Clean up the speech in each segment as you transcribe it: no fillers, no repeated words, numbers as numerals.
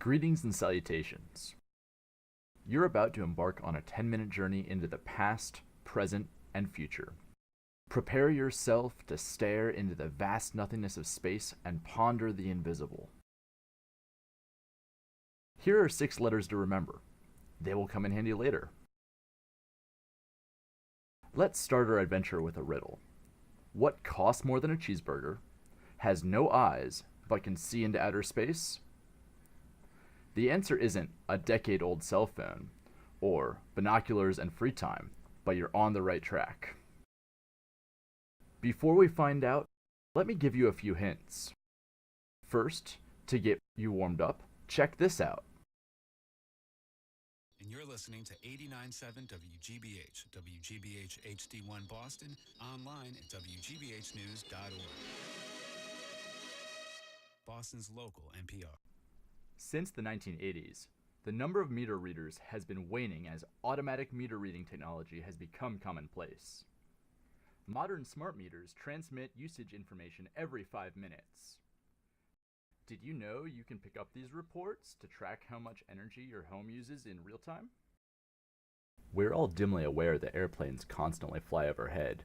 Greetings and salutations. You're about to embark on a 10-minute journey into the past, present, and future. Prepare yourself to stare into the vast nothingness of space and ponder the invisible. Here are 6 letters to remember. They will come in handy later. Let's start our adventure with a riddle. What costs more than a cheeseburger, has no eyes, but can see into outer space? The answer isn't a decade-old cell phone, or binoculars and free time, but you're on the right track. Before we find out, let me give you a few hints. First, to get you warmed up, check this out. And you're listening to 89.7 WGBH, WGBH HD1 Boston, online at WGBHnews.org. Boston's local NPR. Since the 1980s, the number of meter readers has been waning as automatic meter reading technology has become commonplace. Modern smart meters transmit usage information every 5 minutes. Did you know you can pick up these reports to track how much energy your home uses in real time? We're all dimly aware that airplanes constantly fly overhead,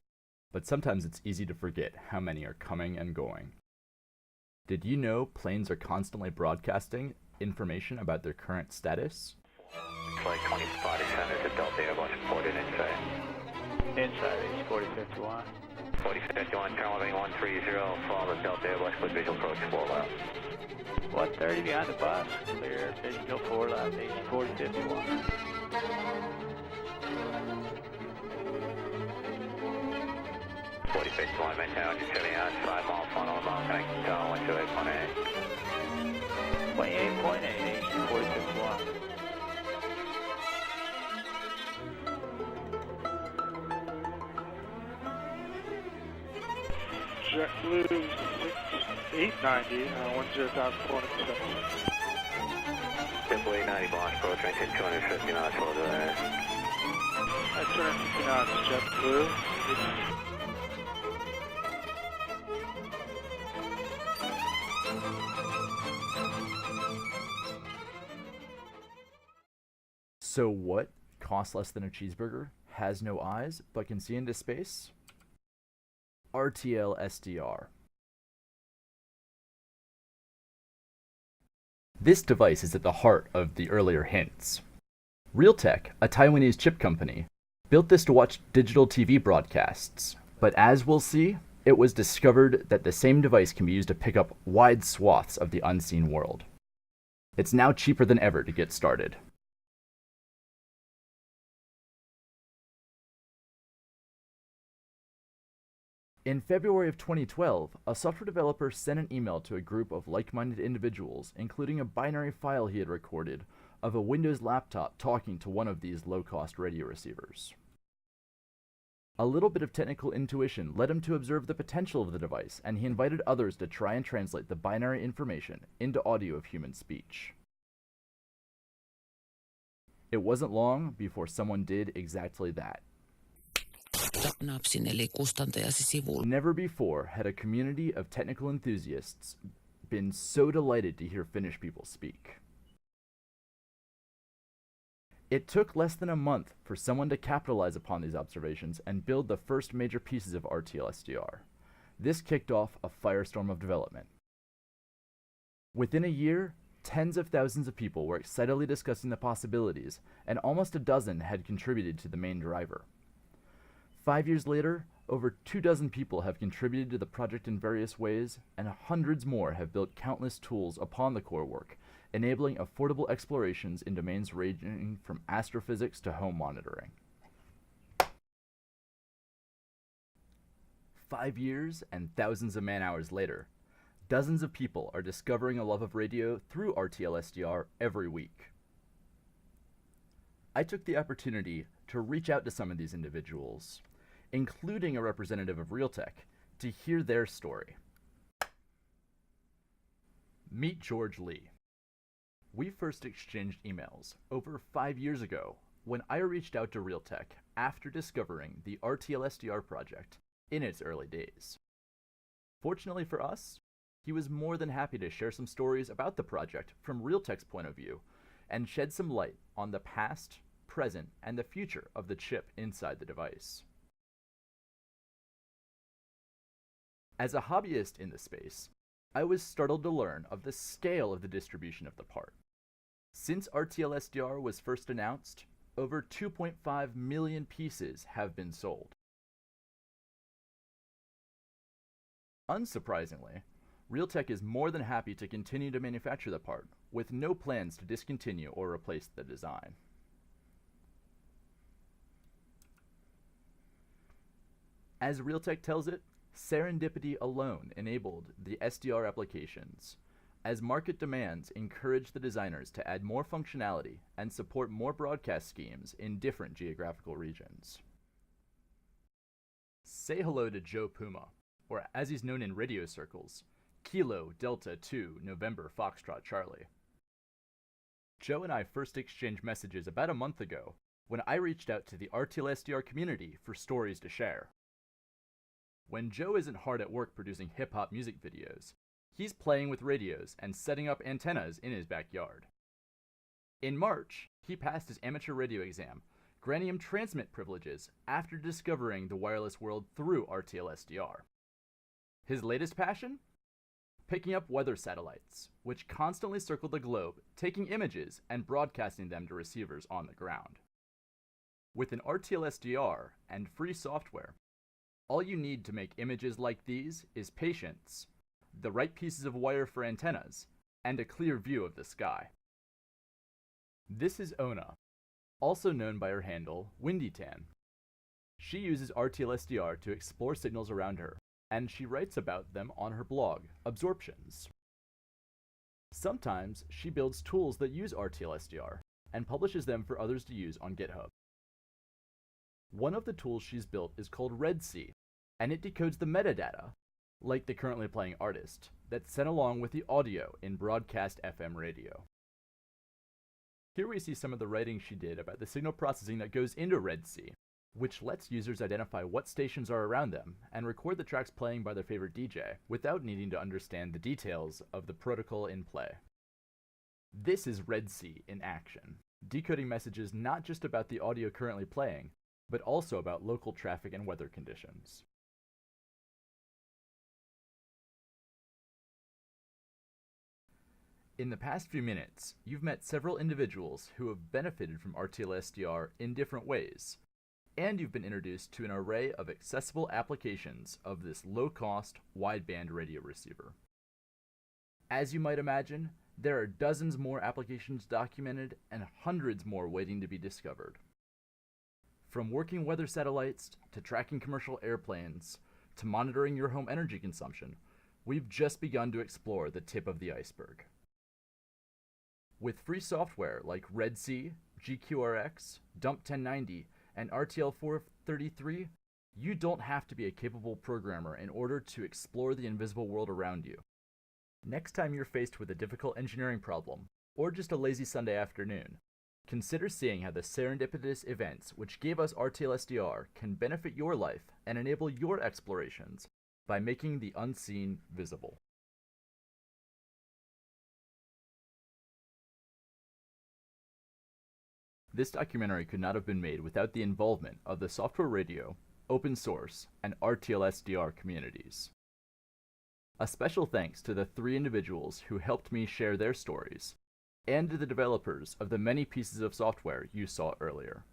but sometimes it's easy to forget how many are coming and going. Did you know planes are constantly broadcasting information about their current status? Flight 20 descended to Delta Airlines reported inside. Inside is 4051. 4051, turn level 130, follow the Delta Airlines with visual approach 4 left. 130 behind the bus, clear, visual 4 left, H 4051. Maintain 170 5 mile funnel, mile connecting to 128.8. 28.8, H 4051. JetBlue 6890, 10,470. JetBlue 890 launch approach, maintain 250 knots, hold there. At 250 knots, JetBlue. So what costs less than a cheeseburger, has no eyes, but can see into space? RTLSDR. This device is at the heart of the earlier hints. Realtek, a Taiwanese chip company, built this to watch digital TV broadcasts, but as we'll see, it was discovered that the same device can be used to pick up wide swaths of the unseen world. It's now cheaper than ever to get started. In February of 2012, a software developer sent an email to a group of like-minded individuals, including a binary file he had recorded of a Windows laptop talking to one of these low-cost radio receivers. A little bit of technical intuition led him to observe the potential of the device, and he invited others to try and translate the binary information into audio of human speech. It wasn't long before someone did exactly that. Never before had a community of technical enthusiasts been so delighted to hear Finnish people speak. It took less than a month for someone to capitalize upon these observations and build the first major pieces of RTLSDR. This kicked off a firestorm of development. Within a year, tens of thousands of people were excitedly discussing the possibilities, and almost a dozen had contributed to the main driver. 5 years later, over 24 people have contributed to the project in various ways, and hundreds more have built countless tools upon the core work, enabling affordable explorations in domains ranging from astrophysics to home monitoring. 5 years and thousands of man-hours later, dozens of people are discovering a love of radio through RTLSDR every week. I took the opportunity to reach out to some of these individuals, including a representative of Realtek, to hear their story. Meet George Lee. We first exchanged emails over 5 years ago when I reached out to Realtek after discovering the RTLSDR project in its early days. Fortunately for us, he was more than happy to share some stories about the project from Realtek's point of view and shed some light on the past, present, and the future of the chip inside the device. As a hobbyist in the space, I was startled to learn of the scale of the distribution of the part. Since RTLSDR was first announced, over 2.5 million pieces have been sold. Unsurprisingly, Realtek is more than happy to continue to manufacture the part, with no plans to discontinue or replace the design. As Realtek tells it, serendipity alone enabled the SDR applications, as market demands encourage the designers to add more functionality and support more broadcast schemes in different geographical regions. Say hello to Joe Puma, or as he's known in radio circles, Kilo Delta 2 November Foxtrot Charlie. Joe and I first exchanged messages about a month ago when I reached out to the RTLSDR community for stories to share. When Joe isn't hard at work producing hip-hop music videos, he's playing with radios and setting up antennas in his backyard. In March, he passed his amateur radio exam, granting him transmit privileges after discovering the wireless world through RTLSDR. His latest passion? Picking up weather satellites, which constantly circle the globe, taking images and broadcasting them to receivers on the ground. With an RTLSDR and free software, all you need to make images like these is patience, the right pieces of wire for antennas, and a clear view of the sky. This is Oona, also known by her handle, Windytan. She uses RTLSDR to explore signals around her, and she writes about them on her blog, Absorptions. Sometimes she builds tools that use RTLSDR and publishes them for others to use on GitHub. One of the tools she's built is called RedC, and it decodes the metadata, like the currently playing artist, that's sent along with the audio in broadcast FM radio. Here we see some of the writing she did about the signal processing that goes into RedC, which lets users identify what stations are around them and record the tracks playing by their favorite DJ without needing to understand the details of the protocol in play. This is RedC in action, decoding messages not just about the audio currently playing, but also about local traffic and weather conditions. In the past few minutes, you've met several individuals who have benefited from RTLSDR in different ways, and you've been introduced to an array of accessible applications of this low-cost, wideband radio receiver. As you might imagine, there are dozens more applications documented and hundreds more waiting to be discovered. From working weather satellites, to tracking commercial airplanes, to monitoring your home energy consumption, we've just begun to explore the tip of the iceberg. With free software like RedC, gqrx, Dump 1090, and RTL433, you don't have to be a capable programmer in order to explore the invisible world around you. Next time you're faced with a difficult engineering problem, or just a lazy Sunday afternoon, consider seeing how the serendipitous events which gave us RTLSDR can benefit your life and enable your explorations by making the unseen visible. This documentary could not have been made without the involvement of the software radio, open source, and RTLSDR communities. A special thanks to the 3 individuals who helped me share their stories, and to the developers of the many pieces of software you saw earlier.